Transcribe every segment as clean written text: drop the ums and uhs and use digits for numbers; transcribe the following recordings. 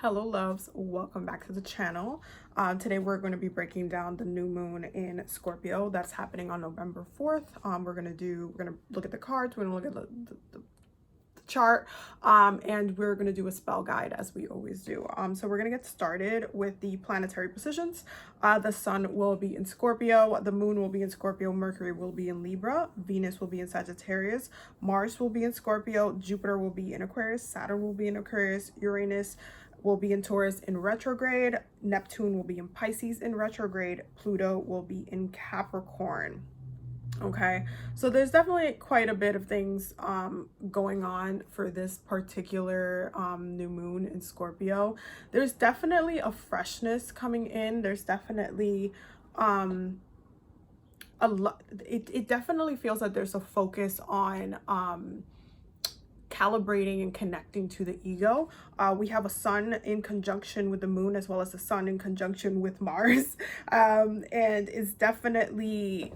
Hello loves, welcome back to the channel. Today we're going to be breaking down the new moon in Scorpio that's happening on November 4th. We're going to look at the cards, we're going to look at the chart, and we're going to do a spell guide as we always do. So we're going to get started with the planetary positions. The sun will be in Scorpio, the moon will be in Scorpio, Mercury will be in Libra, Venus will be in Sagittarius, Mars will be in Scorpio, Jupiter will be in Aquarius, Saturn will be in Aquarius, Uranus will be in Taurus in retrograde, Neptune will be in Pisces in retrograde, Pluto will be in Capricorn. Okay, so there's definitely quite a bit of things going on for this particular new moon in Scorpio. There's definitely a freshness coming in. There's definitely a lot. It definitely feels that there's a focus on calibrating and connecting to the ego. We have a sun in conjunction with the moon, as well as the sun in conjunction with Mars, and it's definitely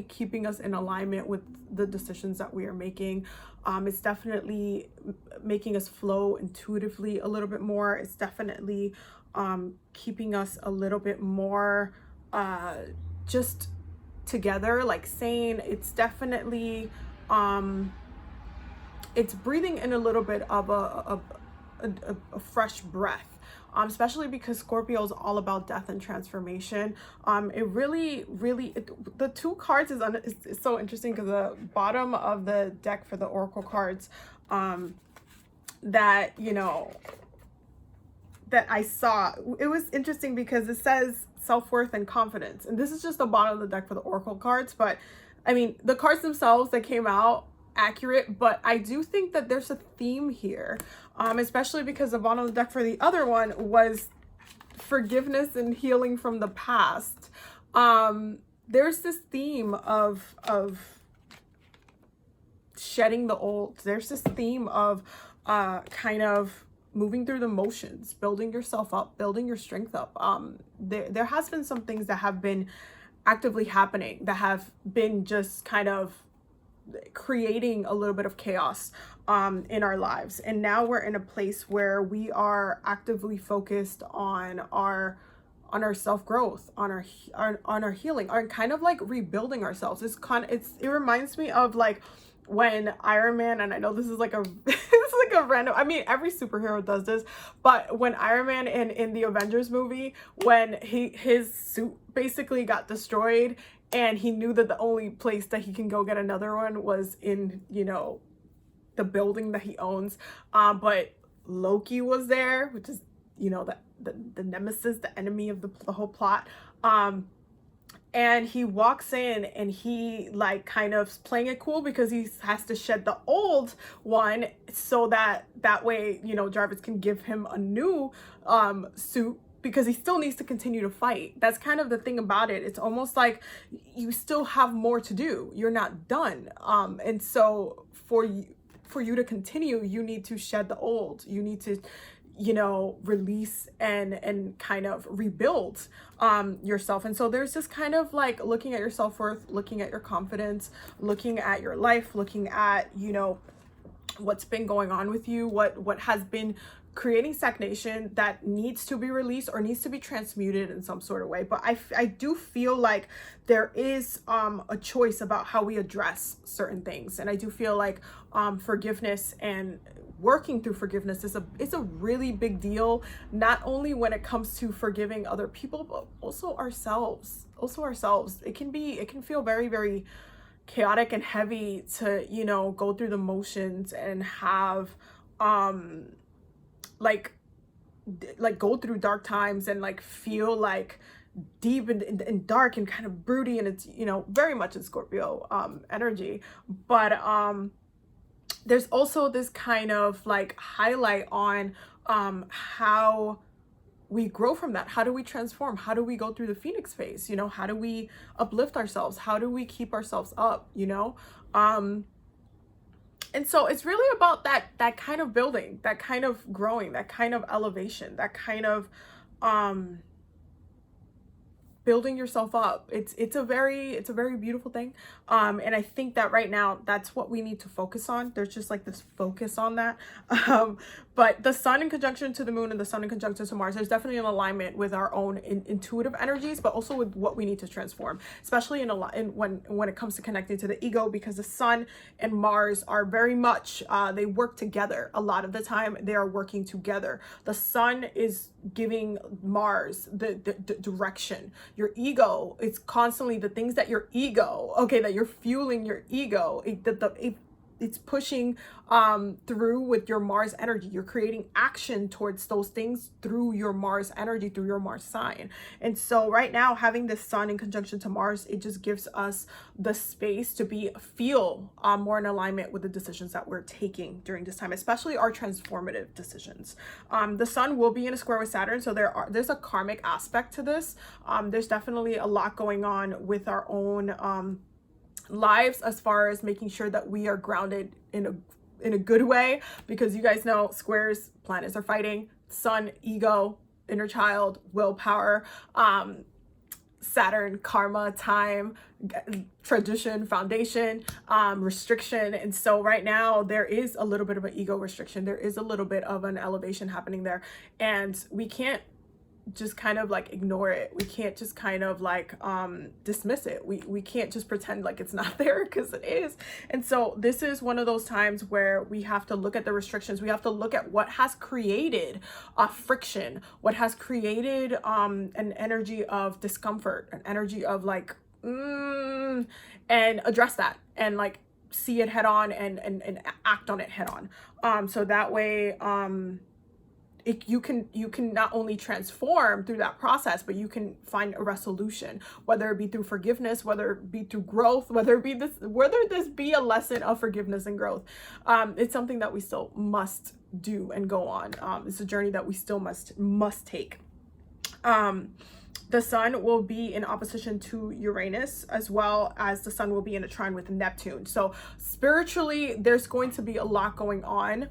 keeping us in alignment with the decisions that we are making. It's definitely making us flow intuitively a little bit more. It's definitely keeping us a little bit more just together, like sane. It's definitely it's breathing in a little bit of a fresh breath, especially because Scorpio is all about death and transformation. The two cards is so interesting, because the bottom of the deck for the oracle cards that I saw, it was interesting because it says self-worth and confidence, and this is just the bottom of the deck for the oracle cards. But I mean, the cards themselves that came out accurate, but I do think that there's a theme here, especially because the bottom of the deck for the other one was forgiveness and healing from the past. There's this theme of shedding the old. There's this theme of kind of moving through the motions, building yourself up, building your strength up. There has been some things that have been actively happening that have been just kind of creating a little bit of chaos in our lives, and now we're in a place where we are actively focused on our self-growth, on our healing, on kind of like rebuilding ourselves. It reminds me of like when Iron Man, and I know this is like a it's like a random, I mean every superhero does this, but when Iron Man in the Avengers movie, when his suit basically got destroyed, and he knew that the only place that he can go get another one was in, the building that he owns. But Loki was there, which is, the nemesis, the enemy of the whole plot. And he walks in and he like kind of playing it cool because he has to shed the old one so that way, Jarvis can give him a new suit, because he still needs to continue to fight. That's kind of the thing about it. It's almost like you still have more to do. You're not done. And so for you to continue, you need to shed the old. You need to, release and kind of rebuild yourself. And so there's this kind of like looking at your self-worth, looking at your confidence, looking at your life, looking at, what's been going on with you, what has been creating stagnation that needs to be released or needs to be transmuted in some sort of way. But I do feel like there is a choice about how we address certain things, and I do feel like forgiveness and working through forgiveness is a really big deal, not only when it comes to forgiving other people, but also ourselves. It can feel very, very chaotic and heavy to go through the motions and have like go through dark times and like feel like deep and dark and kind of broody, and it's very much in Scorpio energy. But there's also this kind of like highlight on how we grow from that. How do we transform? How do we go through the Phoenix phase? How do we uplift ourselves? How do we keep ourselves up? And so it's really about that kind of building, that kind of growing, that kind of elevation, that kind of building yourself up. It's a very beautiful thing. And I think that right now that's what we need to focus on. There's just like this focus on that. But the sun in conjunction to the moon and the sun in conjunction to Mars, there's definitely an alignment with our own intuitive energies, but also with what we need to transform, especially when it comes to connecting to the ego, because the sun and Mars are very much they work together. A lot of the time they are working together. The sun is giving Mars the direction. Your ego, it's constantly the things that your ego, okay, that you're fueling your ego, it's pushing through with your Mars energy. You're creating action towards those things through your Mars energy, through your Mars sign. And so right now, having this sun in conjunction to Mars, it just gives us the space to feel more in alignment with the decisions that we're taking during this time, especially our transformative decisions. The sun will be in a square with Saturn, so there's a karmic aspect to this. There's definitely a lot going on with our own lives as far as making sure that we are grounded in a good way, because you guys know squares, planets are fighting. Sun, ego, inner child, willpower, Saturn, karma, time, tradition, foundation, restriction. And so right now there is a little bit of an ego restriction. There is a little bit of an elevation happening there, and we can't just kind of like ignore it. We can't just kind of like dismiss it. We can't just pretend like it's not there, because it is. And so this is one of those times where we have to look at the restrictions. We have to look at what has created friction, what has created an energy of discomfort, an energy of like and address that, and like see it head on and act on it head on. So that way you can not only transform through that process, but you can find a resolution, whether it be through forgiveness, whether it be through growth, whether this be a lesson of forgiveness and growth. It's something that we still must do and go on. It's a journey that we still must take. The sun will be in opposition to Uranus, as well as the sun will be in a trine with Neptune. So spiritually, there's going to be a lot going on.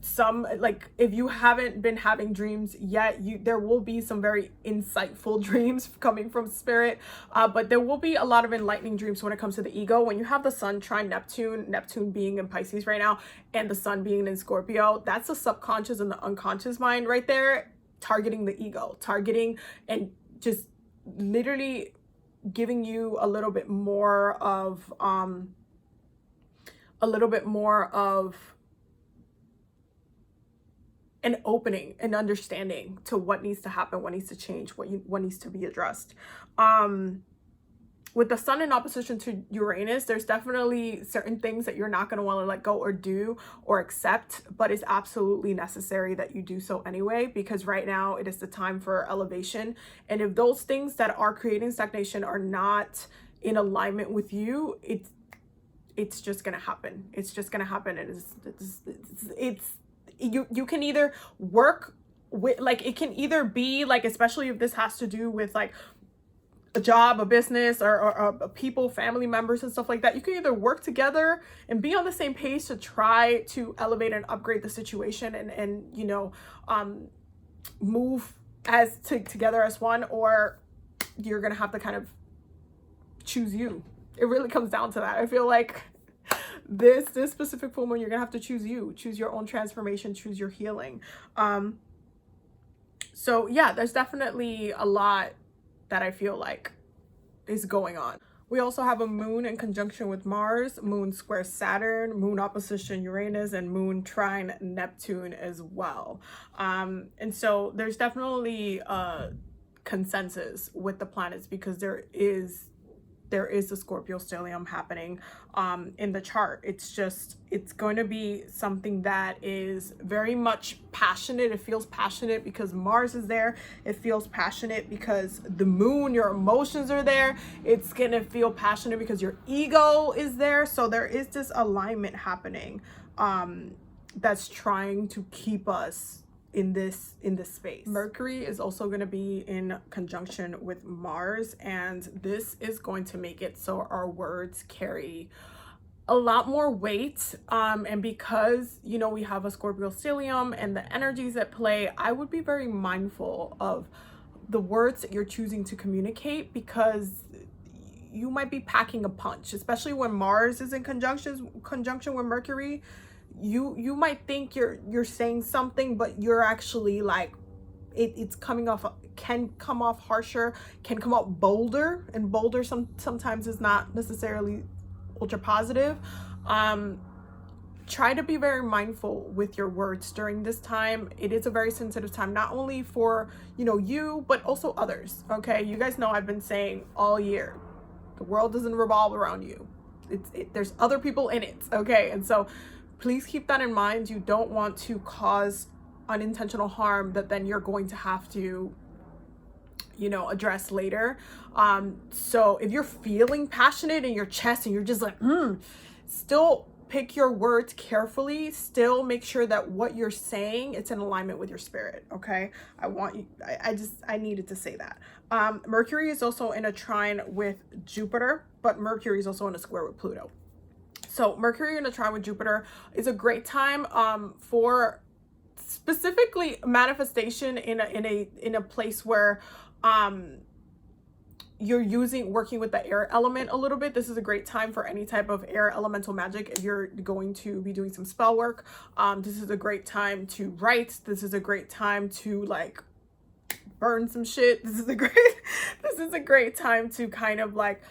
Some, like, if you haven't been having dreams yet, there will be some very insightful dreams coming from spirit, but there will be a lot of enlightening dreams when it comes to the ego. When you have the sun trine Neptune being in Pisces right now, and the sun being in Scorpio, that's the subconscious and the unconscious mind right there, targeting the ego, targeting and just literally giving you a little bit more of an opening, an understanding to what needs to happen, what needs to change, what needs to be addressed. With the sun in opposition to Uranus, there's definitely certain things that you're not going to want to let go or do or accept, but it's absolutely necessary that you do so anyway, because right now it is the time for elevation. And if those things that are creating stagnation are not in alignment with you, it's just going to happen. It's just going to happen. And you can either work with, like, it can either be like, especially if this has to do with like a job, a business, or people, family members and stuff like that, you can either work together and be on the same page to try to elevate and upgrade the situation and you know, move together as one, or you're gonna have to kind of choose you. It really comes down to that. I feel like this specific full moon, you're gonna have to choose your own transformation, choose your healing. So yeah, there's definitely a lot that I feel like is going on. We also have a moon in conjunction with Mars, moon square Saturn, moon opposition Uranus, and moon trine Neptune as well. And so there's definitely a consensus with the planets, because there is a Scorpio stellium happening in the chart. It's going to be something that is very much passionate. It feels passionate because Mars is there. It feels passionate because the moon, your emotions are there. It's going to feel passionate because your ego is there. So there is this alignment happening that's trying to keep us in this space. Mercury is also going to be in conjunction with Mars, and this is going to make it so our words carry a lot more weight, and because, you know, we have a Scorpio stellium and the energies at play, I would be very mindful of the words that you're choosing to communicate, because you might be packing a punch, especially when Mars is in conjunction with Mercury. You might think you're saying something, but you're actually like, it's coming off, can come off harsher, can come off bolder, and bolder sometimes is not necessarily ultra positive. Try to be very mindful with your words during this time. It is a very sensitive time, not only for, you know, you, but also others. Okay, you guys know I've been saying all year, the world doesn't revolve around you. There's other people in it. Okay, and so please keep that in mind. You don't want to cause unintentional harm that then you're going to have to, you know, address later. So if you're feeling passionate in your chest and you're just like, still pick your words carefully. Still make sure that what you're saying, it's in alignment with your spirit. Okay, I needed to say that. Mercury is also in a trine with Jupiter, but Mercury is also in a square with Pluto. So Mercury in a trine with Jupiter is a great time for specifically manifestation in a place where you're working with the air element a little bit. This is a great time for any type of air elemental magic. If you're going to be doing some spell work, this is a great time to write. This is a great time to like burn some shit. This is a great time to kind of like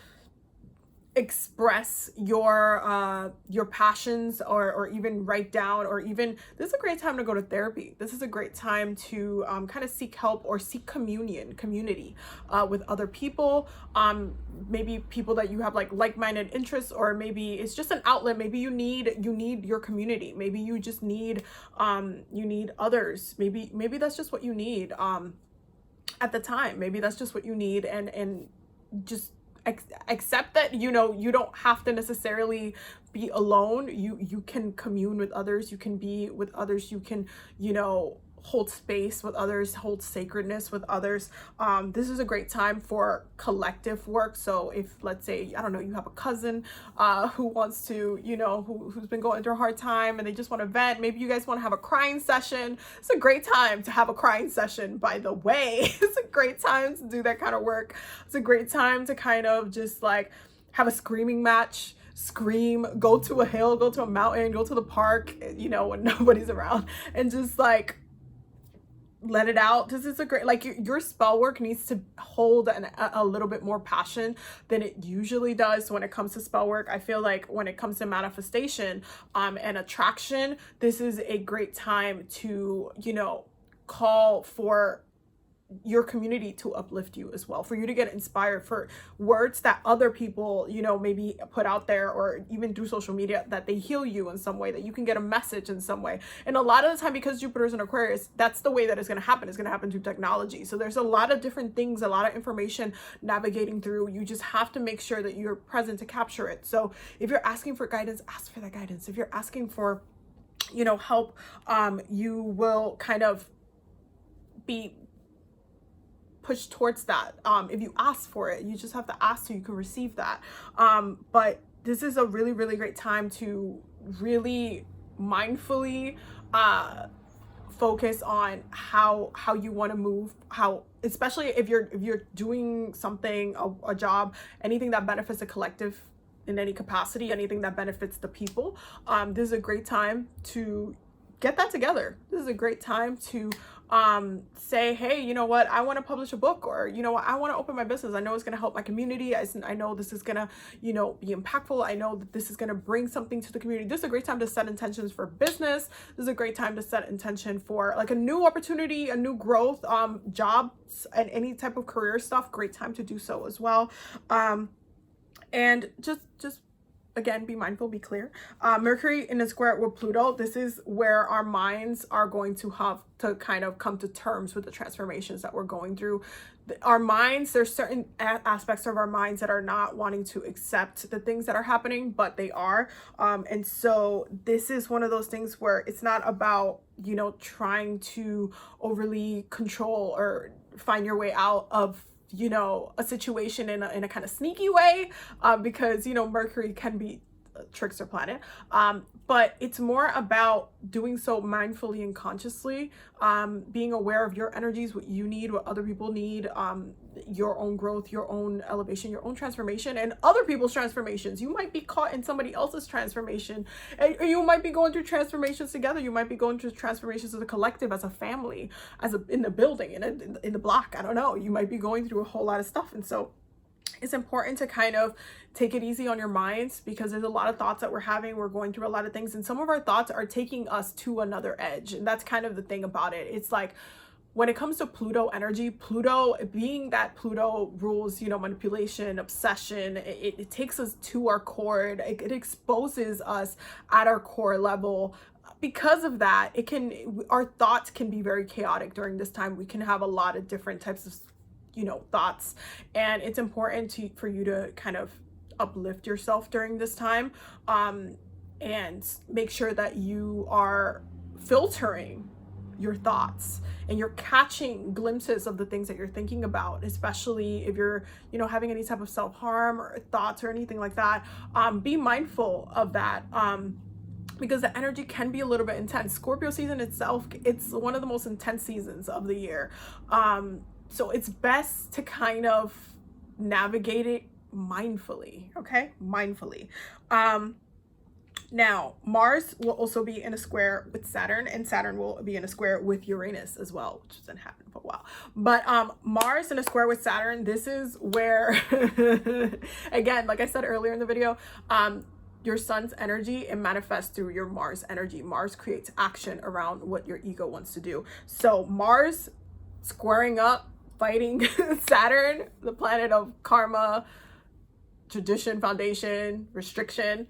express your passions, or even write down, or even, this is a great time to go to therapy. This is a great time to kind of seek help or seek community with other people, maybe people that you have like-minded interests, or maybe it's just an outlet. Maybe you need your community. Maybe you just need you need others. Maybe that's just what you need at the time. Maybe that's just what you need, and just accept that, you know, you don't have to necessarily be alone. You can commune with others, you can be with others, you can, you know, hold space with others, hold sacredness with others. This is a great time for collective work. So if, let's say, I don't know, you have a cousin who wants to, you know, who's been going through a hard time and they just want to vent, maybe you guys want to have a crying session. It's a great time to have a crying session, by the way. It's a great time to do that kind of work. It's a great time to kind of just like have a screaming match. Scream, go to a hill, go to a mountain, go to the park, you know, when nobody's around, and just like let it out. This is a great, like, your spell work needs to hold a little bit more passion than it usually does when it comes to spell work. I feel like when it comes to manifestation and attraction, this is a great time to, you know, call for your community to uplift you as well, for you to get inspired, for words that other people, you know, maybe put out there, or even through social media, that they heal you in some way, that you can get a message in some way. And a lot of the time, because Jupiter's in Aquarius, that's the way that it's going to happen. It's going to happen through technology. So there's a lot of different things, a lot of information navigating through. You just have to make sure that you're present to capture it. So if you're asking for guidance, ask for that guidance. If you're asking for, you know, help, you will kind of be push towards that. If you ask for it, you just have to ask so you can receive that. But this is a really, really great time to really mindfully focus on how you want to move, how, especially if you're doing something, a job, anything that benefits a collective in any capacity, anything that benefits the people. This is a great time to get that together. This is a great time to say, hey, you know what, I want to publish a book, or, you know what, I want to open my business. I know it's going to help my community. I know this is going to, you know, be impactful. I know that this is going to bring something to the community. This is a great time to set intentions for business. This is a great time to set intention for like a new opportunity, a new growth, jobs, and any type of career stuff. Great time to do so as well. And just again, be mindful, be clear. Mercury in a square with Pluto, this is where our minds are going to have to kind of come to terms with the transformations that we're going through. Our minds, there's certain aspects of our minds that are not wanting to accept the things that are happening, but they are. And so this is one of those things where it's not about, you know, trying to overly control or find your way out of, you know, a situation in a kind of sneaky way, because, you know, Mercury can be trickster planet. But it's more about doing so mindfully and consciously, being aware of your energies, what you need, what other people need, your own growth, your own elevation, your own transformation, and other people's transformations. You might be caught in somebody else's transformation, and you might be going through transformations together. You might be going through transformations as a collective, as a family, in the building, in the block. I don't know. You might be going through a whole lot of stuff. And so it's important to kind of take it easy on your minds, because there's a lot of thoughts that we're having. We're going through a lot of things, and some of our thoughts are taking us to another edge. And that's kind of the thing about it. It's like, when it comes to Pluto energy, Pluto, being that Pluto rules, you know, manipulation, obsession, it takes us to our core. It exposes us at our core level. Because of that, our thoughts can be very chaotic during this time. We can have a lot of different types of, you know, thoughts, and it's important for you to kind of uplift yourself during this time, and make sure that you are filtering your thoughts and you're catching glimpses of the things that you're thinking about, especially if you're, you know, having any type of self-harm or thoughts or anything like that. Be mindful of that, because the energy can be a little bit intense. Scorpio season itself, it's one of the most intense seasons of the year. So it's best to kind of navigate it mindfully, okay? Mindfully. Now, Mars will also be in a square with Saturn, and Saturn will be in a square with Uranus as well, which hasn't happened for a while. But Mars in a square with Saturn, this is where, again, like I said earlier in the video, your sun's energy, it manifests through your Mars energy. Mars creates action around what your ego wants to do. So Mars squaring up, fighting Saturn, the planet of karma, tradition, foundation, restriction,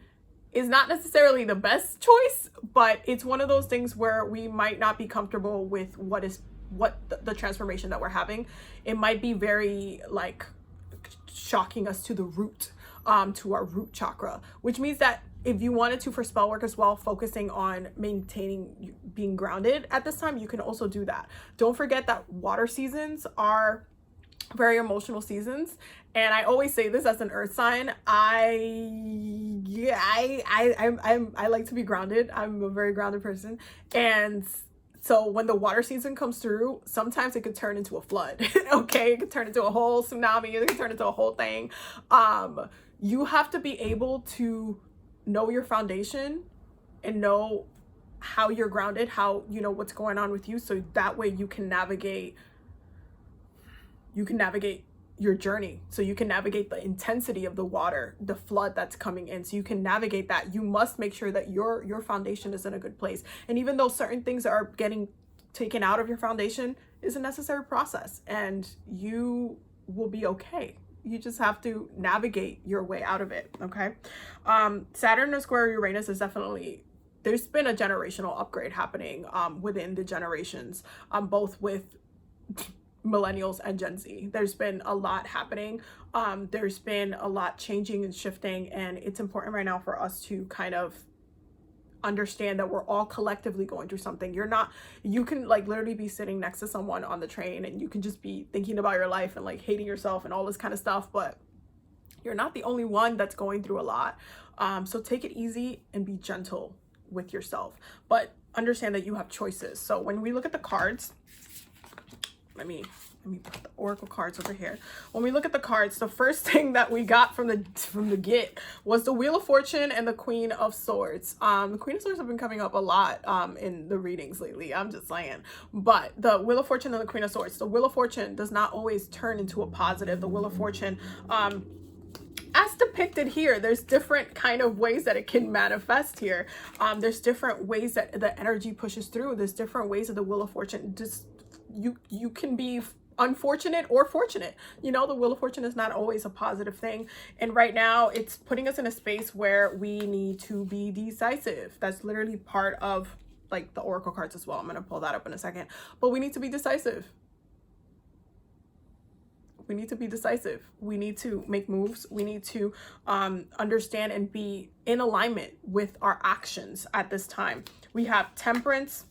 is not necessarily the best choice, but it's one of those things where we might not be comfortable with the transformation that we're having. It might be very like shocking us to the root, to our root chakra, which means that if you wanted to, for spell work as well, focusing on maintaining being grounded at this time, you can also do that. Don't forget that water seasons are very emotional seasons, and I always say this as an earth sign, I like to be grounded. I'm a very grounded person, and so when the water season comes through, sometimes it could turn into a flood. Okay, it could turn into a whole tsunami, it could turn into a whole thing. You have to be able to know your foundation and know how you're grounded, how, you know, what's going on with you, so that way you can navigate your journey. So you can navigate the intensity of the water, the flood that's coming in. So you can navigate that. You must make sure that your foundation is in a good place. And even though certain things are getting taken out of your foundation, is a necessary process, and you will be okay. You just have to navigate your way out of it, okay? Saturn or square Uranus is definitely, there's been a generational upgrade happening within the generations, both with millennials and Gen Z. There's been a lot happening. There's been a lot changing and shifting, and it's important right now for us to kind of understand that we're all collectively going through something. You can like literally be sitting next to someone on the train, and you can just be thinking about your life and like hating yourself and all this kind of stuff, but you're not the only one that's going through a lot. So take it easy and be gentle with yourself, but understand that you have choices. So when we look at the cards, let me put the oracle cards over here. When we look at the cards, the first thing that we got from the get was the Wheel of Fortune and the Queen of Swords. The Queen of Swords have been coming up a lot in the readings lately, I'm just saying. But the Wheel of Fortune and the Queen of Swords, the Wheel of Fortune does not always turn into a positive. The Wheel of Fortune, as depicted here, there's different kind of ways that it can manifest here. There's different ways that the energy pushes through. There's different ways that the Wheel of Fortune just, you can be unfortunate or fortunate. You know, the Wheel of Fortune is not always a positive thing. And right now it's putting us in a space where we need to be decisive. That's literally part of like the oracle cards as well. I'm going to pull that up in a second, but we need to be decisive. We need to be decisive. We need to make moves. We need to understand and be in alignment with our actions at this time. We have Temperance,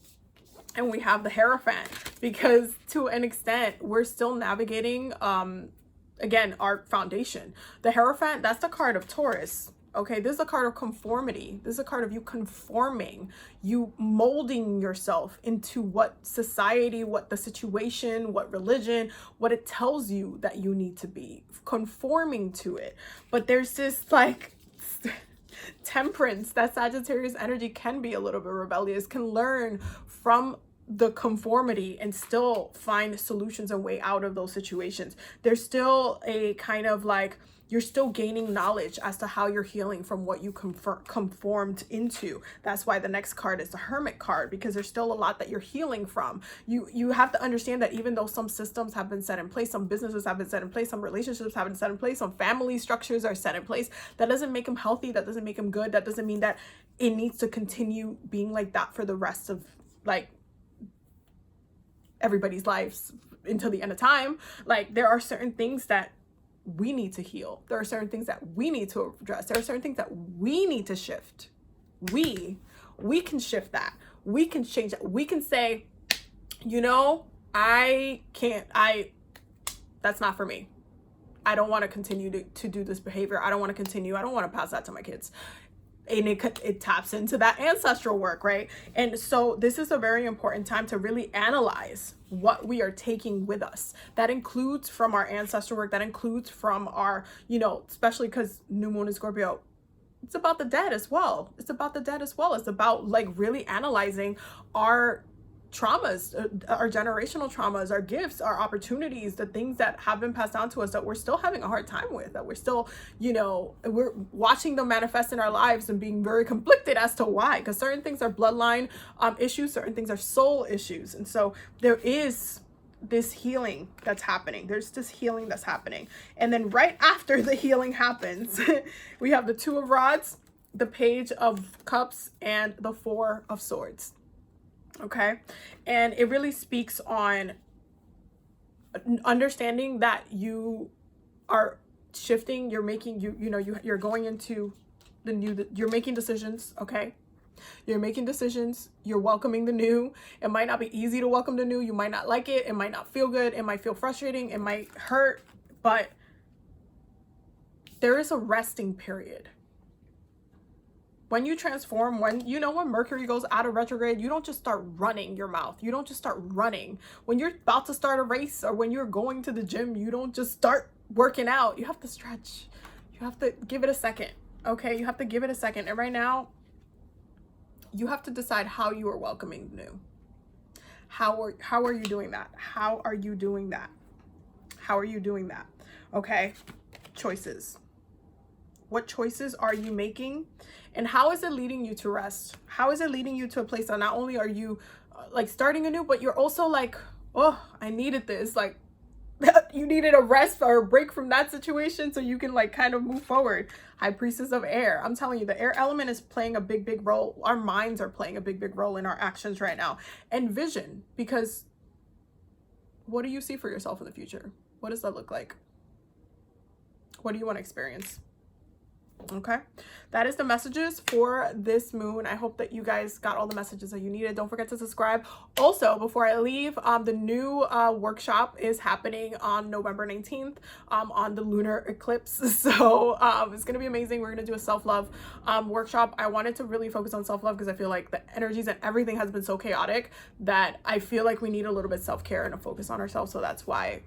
and we have the Hierophant, because to an extent we're still navigating again our foundation. The Hierophant, that's the card of Taurus, Okay, this is a card of conformity. This is a card of you conforming, you molding yourself into what society, what the situation, what religion, what it tells you that you need to be, conforming to it. But there's this like temperance, that Sagittarius energy can be a little bit rebellious, can learn from the conformity and still find solutions and way out of those situations. There's still a kind of like, you're still gaining knowledge as to how you're healing from what you conformed into. That's why the next card is the Hermit card, because there's still a lot that you're healing from. You have to understand that even though some systems have been set in place, some businesses have been set in place, some relationships have been set in place, some family structures are set in place, that doesn't make them healthy, that doesn't make them good, that doesn't mean that it needs to continue being like that for the rest of like everybody's lives until the end of time. Like, there are certain things that we need to heal. There are certain things that we need to address. There are certain things that we need to shift. We can shift that. We can change it. We can say, you know, that's not for me. I don't want to continue to do this behavior. I don't want to continue. I don't want to pass that to my kids. And it taps into that ancestral work, right? And so this is a very important time to really analyze what we are taking with us. That includes from our ancestral work, that includes from our, you know, especially because new moon in Scorpio, it's about the dead as well. It's about the dead as well. It's about like really analyzing our traumas, our generational traumas, our gifts, our opportunities, the things that have been passed down to us that we're still having a hard time with, that we're still, you know, we're watching them manifest in our lives and being very conflicted as to why, because certain things are bloodline issues, certain things are soul issues. And so there is this healing that's happening. There's this healing that's happening. And then right after the healing happens, we have the Two of Rods, the Page of Cups, and the Four of Swords. Okay, and it really speaks on understanding that you are shifting, you're making, you're going into the new, you're making decisions. Okay, you're making decisions, you're welcoming the new. It might not be easy to welcome the new, you might not like it, it might not feel good, it might feel frustrating, it might hurt, but there is a resting period. When you transform, when Mercury goes out of retrograde, you don't just start running your mouth. You don't just start running. When you're about to start a race or when you're going to the gym, you don't just start working out. You have to stretch. You have to give it a second. Okay, you have to give it a second. And right now, you have to decide how you are welcoming the new. How are you doing that? How are you doing that? How are you doing that? Okay, choices. What choices are you making? And how is it leading you to rest? How is it leading you to a place that not only are you like starting anew, but you're also like, oh, I needed this. Like you needed a rest or a break from that situation so you can like kind of move forward. High Priestess of Air. I'm telling you, the air element is playing a big, big role. Our minds are playing a big, big role in our actions right now. And vision, because what do you see for yourself in the future? What does that look like? What do you want to experience? Okay, that is the messages for this moon. I hope that you guys got all the messages that you needed. Don't forget to subscribe. Also, before I leave, the new workshop is happening on November 19th on the lunar eclipse. So it's gonna be amazing. We're gonna do a self-love workshop. I wanted to really focus on self-love because I feel like the energies and everything has been so chaotic that I feel like we need a little bit self-care and a focus on ourselves. So that's why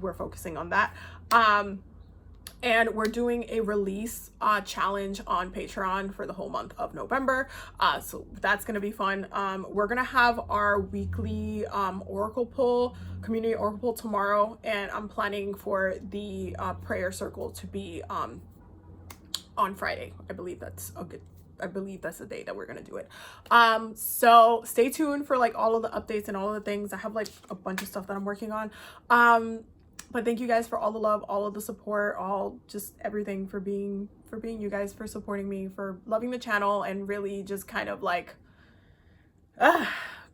we're focusing on that. And we're doing a release challenge on Patreon for the whole month of November. So that's going to be fun. We're going to have our weekly oracle pull, community oracle pull tomorrow. And I'm planning for the prayer circle to be on Friday. I believe that's the day that we're going to do it. So stay tuned for like all of the updates and all of the things. I have like a bunch of stuff that I'm working on. But thank you guys for all the love, all of the support, all just everything for being you guys, for supporting me, for loving the channel, and really just kind of like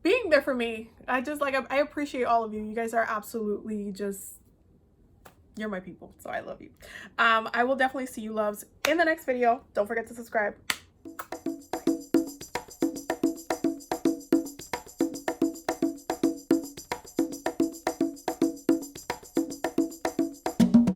being there for me. I appreciate all of you. You guys are absolutely just, you're my people. So I love you. I will definitely see you loves in the next video. Don't forget to subscribe.